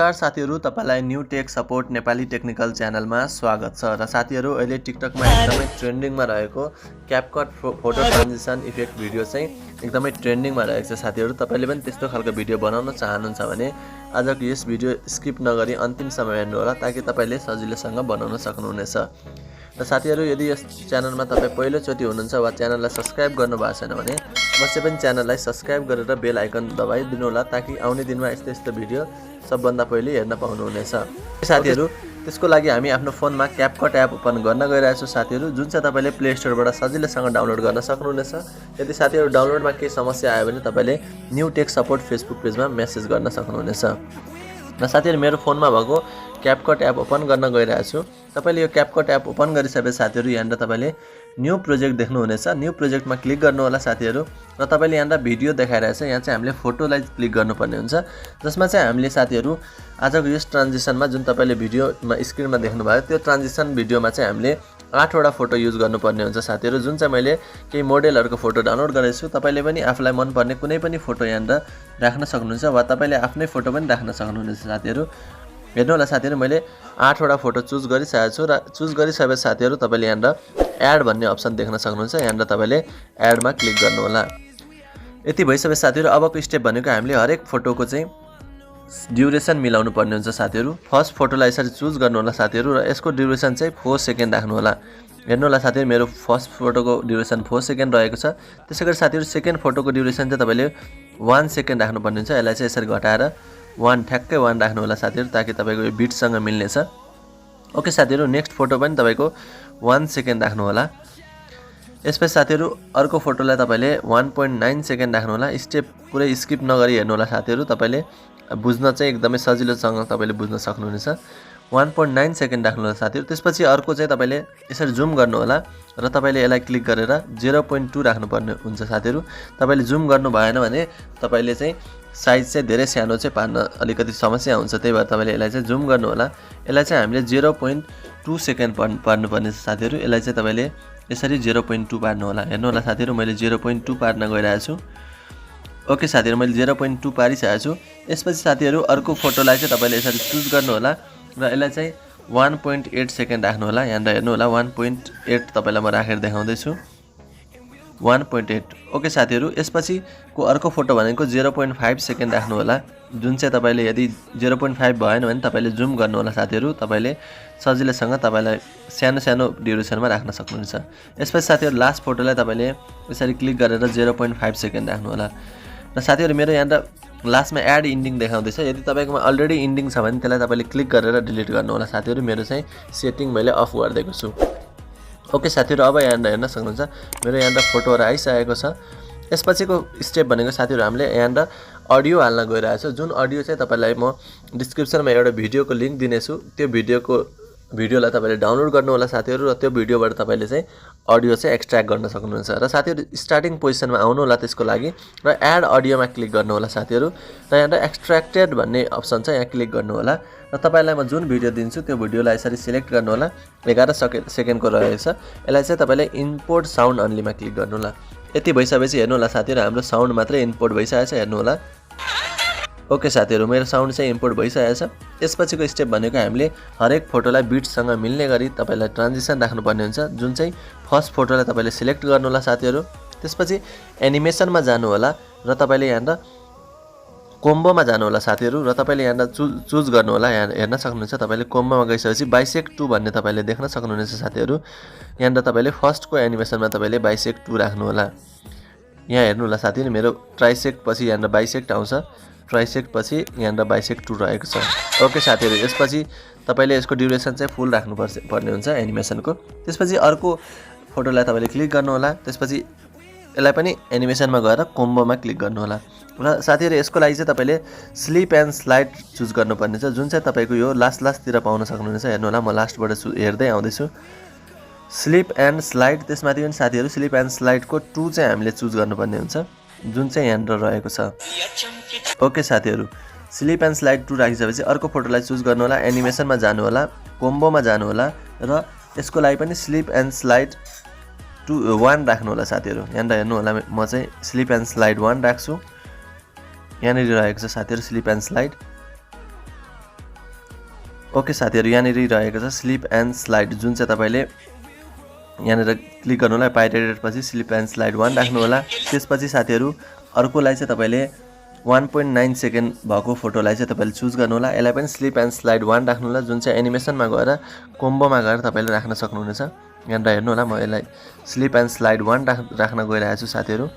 नमस्कार साथीहरु, तपाईलाई new tech support Nepali technical च्यानलमा स्वागत छ। र साथीहरु, अहिले टिकटकमा एकदमै ट्रेन्डिङमा रहेको क्यापकट फोटो ट्रान्जिसन इफेक्ट भिडियो चाहिँ एकदमै ट्रेन्डिङमा रहेको छ। साथीहरु, तपाईले पनि त्यस्तो खालको भिडियो बनाउन चाहनुहुन्छ भने आजको यस भिडियो स्किप नगरी अन्तिमसम्म हेर्नु होला ताकि तपाईले सजिलैसँग बनाउन सक्नुहुनेछ। र साथीहरु, यदि यस च्यानलमा तपाई पहिलोचोटी हुनुहुन्छ वा च्यानललाई सब्स्क्राइब गर्नु भएको छैन भने अवश्य पनि च्यानललाई सब्स्क्राइब गरेर बेल आइकन दबाइदिनु होला ताकि आउने दिनमा यस्तो भिडियो सबभन्दा पहिले हेर्न पाउनुहुनेछ। साथीहरु, त्यसको लागि हामी आफ्नो फोनमा क्यापकट एप ओपन गर्न गइरहेका छौं साथीहरु, जुन चाहिँ तपाईले प्ले स्टोरबाट सजिलैसँग डाउनलोड गर्न सक्नुहुनेछ। यदि साथीहरु डाउनलोडमा केही समस्या आयो भने तपाईले न्यू टेक सपोर्ट फेसबुक पेजमा मेसेज गर्न सक्नुहुनेछ। र साथीहरु, मेरो फोनमा भएको क्यापकट एप ओपन गर्न गइरहेको छु। तपाईले यो क्यापकट एप ओपन गरिसकेपछि साथीहरु यहाँ तपाईले न्यू प्रोजेक्ट देख्नुहुनेछ। न्यू प्रोजेक्टमा क्लिक गर्नु होला साथीहरु, र तपाईले यहाँ भिडियो देखाइरहेछ। यहाँ चाहिँ हामीले फोटोलाई क्लिक गर्नुपर्ने हुन्छ, जसमा चाहिँ हामीले साथीहरु आजको यस ट्रान्जिसनमा जुन तपाईले भिडियोमा स्क्रिनमा देख्नुभयो त्यो ट्रान्जिसन भिडियोमा चाहिँ हामीले 8 वटा फोटो युज गर्नुपर्ने हुन्छ साथीहरु। जुन चाहिँ मैले केही मोडेलहरुको फोटो डाउनलोड गरेको छु। तपाईले पनि आफुलाई मन पर्ने कुनै पनि फोटो यहाँ राख्न सक्नुहुन्छ वा तपाईले आफ्नै फोटो पनि राख्न सक्नुहुनेछ साथीहरु। हेर्नु होला साथीहरु, मैले 8 वटा फोटो चुज गरिसकेको छु। र चुज गरिसकेपछि साथीहरु तपाईले यहाँ एड भन्ने अप्सन देख्न सक्नुहुन्छ। यहाँ तपाईले एडमा क्लिक गर्नु होला। यति भइसकेपछि साथीहरु अबको स्टेप भनेको हामीले हरेक फोटोको चाहिँ ड्युरेसन मिलाउनु पर्ने हुन्छ साथीहरु। फर्स्ट फोटोलाई यसरी चुज गर्नु होला साथीहरु, र यसको ड्युरेसन चाहिँ 4 सेकेन्ड राख्नु होला। हेर्नु होला साथीहरु, मेरो फर्स्ट फोटोको ड्युरेसन 4 सेकेन्ड रहेको छ। त्यसैगरी साथीहरु सेकेन्ड फोटोको ड्युरेसन चाहिँ तपाईले 1 सेकेन्ड राख्नु पर्ने हुन्छ। यसलाई चाहिँ यसरी घटाएर 1 ठ्याक्कै 1 राख्नु होला साथीहरु, ताकि तपाईको यो बिटसँग मिल्नेछ। ओके साथीहरु, नेक्स्ट फोटो पनि तपाईको 1 सेकेन्ड राख्नु होला। यसपछि साथीहरु अर्को फोटोलाई तपाईले 1.9 सेकेन्ड राख्नु होला। स्टेप पुरै स्किप नगरी हेर्नु होला साथीहरु, तपाईले बुझ्न चाहिँ एकदमै सजिलोसँग तपाईले बुझ्न सक्नुहुनेछ। 1.9 सेकेन्ड राख्नु होला साथीहरु। त्यसपछि अर्को चाहिँ तपाईले यसरी जुम गर्नु होला, र तपाईले यसलाई क्लिक गरेर 0.2 राख्नु पर्ने हुन्छ साथीहरु। तपाईले जुम गर्नु भएन भने तपाईले चाहिँ साइज चाहिँ धेरै सानो चाहिँ पार्न अलिकति समस्या हुन्छ, त्यही भएर तपाईले यसलाई चाहिँ जुम गर्नु होला। यसलाई चाहिँ हामीले 0.2 सेकेन्ड पार्नु पर्ने छ साथीहरु। यसलाई चाहिँ तपाईले यसरी 0.2 पार्नु होला। हेर्नु होला साथीहरु, मैले 0.2 पार्न गइरहेको छु। ओके साथीहरु, मैले 0.2 पारिसकेको छु। यसपछि साथीहरु अर्को फोटोलाई चाहिँ तपाईले यसरी चुज गर्नु होला, र यसलाई चाहिँ 1.8 सेकेन्ड राख्नु होला। यहाँ हेर्नु होला 1.8 तपाईलाई म राखेर देखाउँदै छु। 1.8। ओके साथीहरु, यसपछिको अर्को फोटो भनेको 0.5 सेकेन्ड राख्नु होला। जुन चाहिँ तपाईले यदि 0.5 भएन भने तपाईले जुम गर्नु होला साथीहरु। तपाईले सजिलैसँग तपाईलाई सानो ड्युरेसनमा राख्न सक्नुहुन्छ। यसपछि साथीहरु लास्ट फोटोलाई तपाईले यसरी क्लिक गरेर 0.5 सेकेन्ड राख्नु होला। र साथीहरु, मेरो यहाँ लास्टमा एड इन्डिङ देखाउँदैछ। यदि तपाईकोमा अलरेडी इन्डिङ छ भने त्यसलाई तपाईले क्लिक गरेर डिलिट गर्नु होला साथीहरु। मेरो चाहिँ सेटिङ मैले अफ गरिदिएको छु। ओके साथीहरु, अब यहाँ हेर्न सक्नुहुन्छ मेरो यहाँ फोटोहरु आइसकेको छ। यसपछिको स्टेप भनेको साथीहरु हामीले यहाँ अडियो हाल्न गइरहेको छु। जुन अडियो चाहिँ तपाईलाई म डिस्क्रिप्सनमा एउटा भिडियोको लिंक दिनेछु। त्यो भिडियोलाई तपाईले डाउनलोड गर्नु होला साथीहरु, र त्यो भिडियोबाट तपाईले चाहिँ अडियो चाहिँ एक्सट्र्याक्ट गर्न सक्नुहुन्छ। र साथीहरु स्टार्टिङ पोजिसनमा आउनु होला त्यसको लागि, र एड अडियोमा क्लिक गर्नु होला साथीहरु। र यहाँ एक्सट्र्याक्टेड भन्ने अप्सन छ, यहाँ क्लिक गर्नु होला। र तपाईलाई म जुन भिडियो दिन्छु त्यो भिडियोलाई यसरी सिलेक्ट गर्नु होला। 11 सेकेन्डको रहेछ। यसलाई चाहिँ तपाईले इम्पोर्ट साउन्ड अन्लीमा क्लिक गर्नु होला। यति भइसकेपछि हेर्नु होला साथीहरु, हाम्रो साउन्ड मात्रै इम्पोर्ट भइसकेको छ। हेर्नु होला। ओके साथीहरु, मेरो साउन्ड चाहिँ इम्पोर्ट भइसकेको छ। यसपछिको स्टेप भनेको हामीले हरेक फोटोलाई बिटसँग मिल्ने गरी तपाईलाई ट्रान्जिसन राख्नुपर्ने हुन्छ। जुन चाहिँ फर्स्ट फोटोलाई तपाईले सिलेक्ट गर्नु होला साथीहरु। त्यसपछि एनिमेसनमा जानु होला, र तपाईले यहाँ कोम्बोमा जानु होला साथीहरु, र तपाईले यहाँ चुज गर्नु होला। यहाँ हेर्न सक्नुहुन्छ तपाईले कोम्बोमा गइसकेपछि बाइसेक्ट 2 भन्ने तपाईले देख्न सक्नुहुनेछ साथीहरु। यहाँ तपाईले फर्स्टको एनिमेसनमा तपाईले बाइसेक्ट 2 राख्नु होला। यहाँ हेर्नु होला साथीहरु, मेरो ट्राइसेक्ट पछि यहाँ बाइसेक्ट आउँछ। ट्राइसेक्ट पछि यहाँ बाइसेक्ट 2 रहेको छ। ओके साथीहरु, यसपछि तपाईले यसको ड्युरेसन चाहिँ फुल राख्नु पर्ने हुन्छ एनिमेसनको। त्यसपछि अर्को फोटोलाई तपाईले क्लिक गर्नु होला। त्यसपछि यसलाई पनि एनिमेसनमा गएर कोम्बोमा क्लिक गर्नु होला। र साथीहरु यसको लागि चाहिँ तपाईले स्लिप एन्ड स्लाइड चुज गर्नुपर्ने छ, जुन चाहिँ तपाईको यो लास्टतिर पाउन सक्नुहुनेछ। हेर्नु होला, म लास्टबाट हेर्दै आउँदैछु। स्लिप एन्ड स्लाइड, त्यसमाथि पनि साथीहरु स्लिप एन्ड स्लाइडको 2 चाहिँ हामीले चुज गर्नुपर्ने हुन्छ, जुन चाहिँ यहाँ रहेको छ। ओके साथीहरु, स्लिप एन्ड स्लाइड 2 राखिसकेपछि अर्को फोटोलाई चुज गर्नु होला। एनिमेसनमा जानु होला, कोम्बोमा जानु होला, र यसको लागि पनि स्लिप एन्ड स्लाइड 1 राख्नु होला साथीहरु। यहाँ हेर्नु होला, म चाहिँ स्लिप एन्ड स्लाइड 1 राख्छु। यहाँ रहेको छ साथीहरु स्लिप एन्ड स्लाइड। ओके साथीहरु, यहाँनिर रहेको छ स्लिप एन्ड स्लाइड, जुन चाहिँ तपाईले यहाँनिर क्लिक गर्नु होला। पाइरेटेड पछि स्लिप एन्ड स्लाइड 1 राख्नु होला। त्यसपछि साथीहरु अर्कोलाई चाहिँ तपाईले 1.9 सेकेन्ड भएको फोटोलाई चाहिँ तपाईले चुज गर्नु होला। यसलाई पनि स्लिप एन्ड स्लाइड 1 राख्नु होला, जुन चाहिँ एनिमेसनमा गएर कोम्बोमा गएर तपाईले राख्न सक्नुहुनेछ। यहाँ हेर्नु होला, म यसलाई स्लिप एन्ड स्लाइड 1 राख्न गइरहेको छु साथीहरु।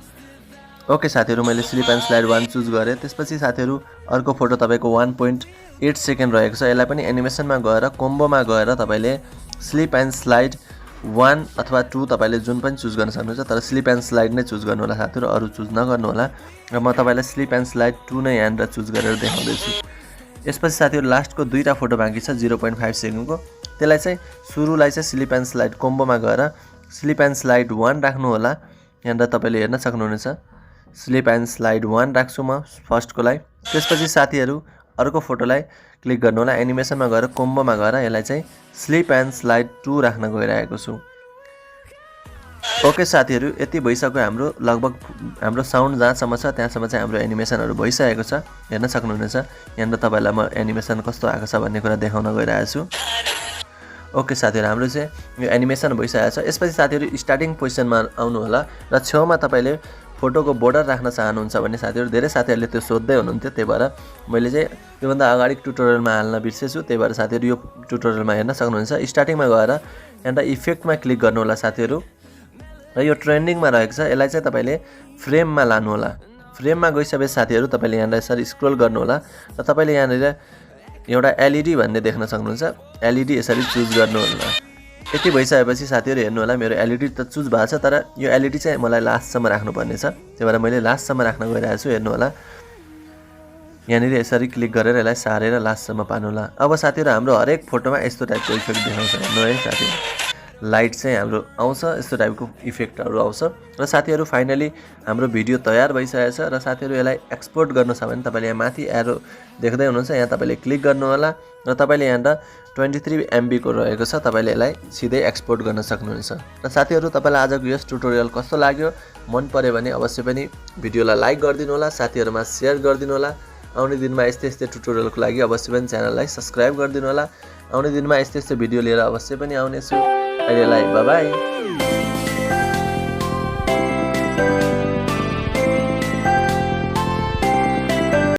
ओके साथीहरु, मैले स्लिप एन्ड स्लाइड 1 चुज गरेँ। त्यसपछि साथीहरु अर्को फोटो तपाईको 1.8 सेकेन्ड रहेको छ। यसलाई पनि एनिमेसनमा गएर कोम्बोमा गएर तपाईले स्लिप एन्ड स्लाइड 1 अथवा 2 तपाईले जुन पनि चुज गर्न सक्नुहुन्छ, तर स्लिप एन्ड स्लाइड नै चुज गर्नु होला साथीहरु, अरु चुज नगर्नु होला। र म तपाईलाई स्लिप एन्ड स्लाइड 2 नै यहाँनिर चुज गरेर देखाउँदै छु। यसपछि साथीहरु लास्टको दुईटा फोटो बाँकी छ 0.5 सेकेन्डको। त्यसलाई चाहिँ सुरुलाई चाहिँ स्लिप एन्ड स्लाइड कोम्बोमा गएर स्लिप एन्ड स्लाइड 1 राख्नु होला। यहाँनिर तपाईले हेर्न सक्नुहुनेछ, स्लिप एन्ड स्लाइड 1 राख्छु म फर्स्टकोलाई। त्यसपछि साथीहरु अर्को फोटोलाई क्लिक गर्नु होला, एनिमेसनमा गएर कोम्बोमा गएर यसलाई चाहिँ स्लिप एन्ड स्लाइड 2 राख्न गइरहेको छु। ओके साथीहरु, यति भइसक्यो हाम्रो लगभग हाम्रो साउन्ड जहाँसम्म छ त्यहाँसम्म चाहिँ हाम्रो एनिमेसनहरु भइसकेको छ। हेर्न सक्नुहुनेछ यहाँनिर तपाईलाई म एनिमेसन कस्तो आएको छ भन्ने कुरा देखाउन गइरहेको छु। ओके साथीहरु, हाम्रो चाहिँ यो एनिमेसन भइसकेको छ। यसपछि साथीहरु स्टार्टिङ पोजिसनमा आउनु होला र छेउमा तपाईले फोटोको बोर्डर राख्न चाहनुहुन्छ भने साथीहरु धेरै साथीहरुले त्यो सोध्दै हुनुहुन्थ्यो। त्यही भएर मैले चाहिँ योभन्दा अगाडि ट्युटोरियलमा हाल्न बिर्सेछु। त्यही भएर साथीहरु यो ट्युटोरियलमा हेर्न सक्नुहुन्छ। स्टार्टिङमा गएर यहाँनिर इफेक्टमा क्लिक गर्नु होला साथीहरु, र यो ट्रेन्डिङमा रहेको छ। यसलाई चाहिँ तपाईले फ्रेममा लानु होला। फ्रेममा गइसकेपछि साथीहरु तपाईले यहाँनिर यसरी स्क्रोल गर्नु होला र तपाईले यहाँनिर एउटा एलईडी भन्ने देख्न सक्नुहुन्छ। एलईडी यसरी चुज गर्नु होला। यति भइसकेपछि साथीहरु हेर्नु होला, मेरो एलईडी त चुज भएको छ, तर यो एलईडी चाहिँ मलाई लास्टसम्म राख्नुपर्ने छ। त्यही भएर मैले लास्टसम्म राख्न गइरहेको छु। हेर्नु होला, यहाँनिर यसरी क्लिक गरेर यसलाई सारेर लास्टसम्म पार्नु होला। अब साथीहरु हाम्रो हरेक फोटोमा यस्तो टाइपको इफेक्ट देखाउँछ। हेर्नु है साथीहरु, लाइट चाहिँ हाम्रो आउँछ, यस्तो टाइपको इफेक्टहरु आउँछ। र साथीहरु फाइनली हाम्रो भिडियो तयार भइसकेको छ। र साथीहरु यसलाई एक्सपोर्ट गर्न छ भने तपाईले यहाँ माथि एरो देख्दै हुनुहुन्छ, यहाँ तपाईले क्लिक गर्नु होला र तपाईले यहाँनिर 23 MB को रहेको छ। तपाईले यसलाई सिधै एक्सपोर्ट गर्न सक्नुहुन्छ। र साथीहरु तपाईलाई आजको यस ट्युटोरियल कस्तो लाग्यो, मन पर्यो भने अवश्य पनि भिडियोलाई लाइक गरिदिनु होला, साथीहरुमा शेयर गरिदिनु होला। आउने दिनमा यस्तै ट्युटोरियलको लागि अवश्य पनि च्यानललाई सब्स्क्राइब गरिदिनु होला। आउने दिनमा यस्तै भिडियो लिएर अवश्य पनि आउनेछु। अहिलेलाई बाइ बाइ।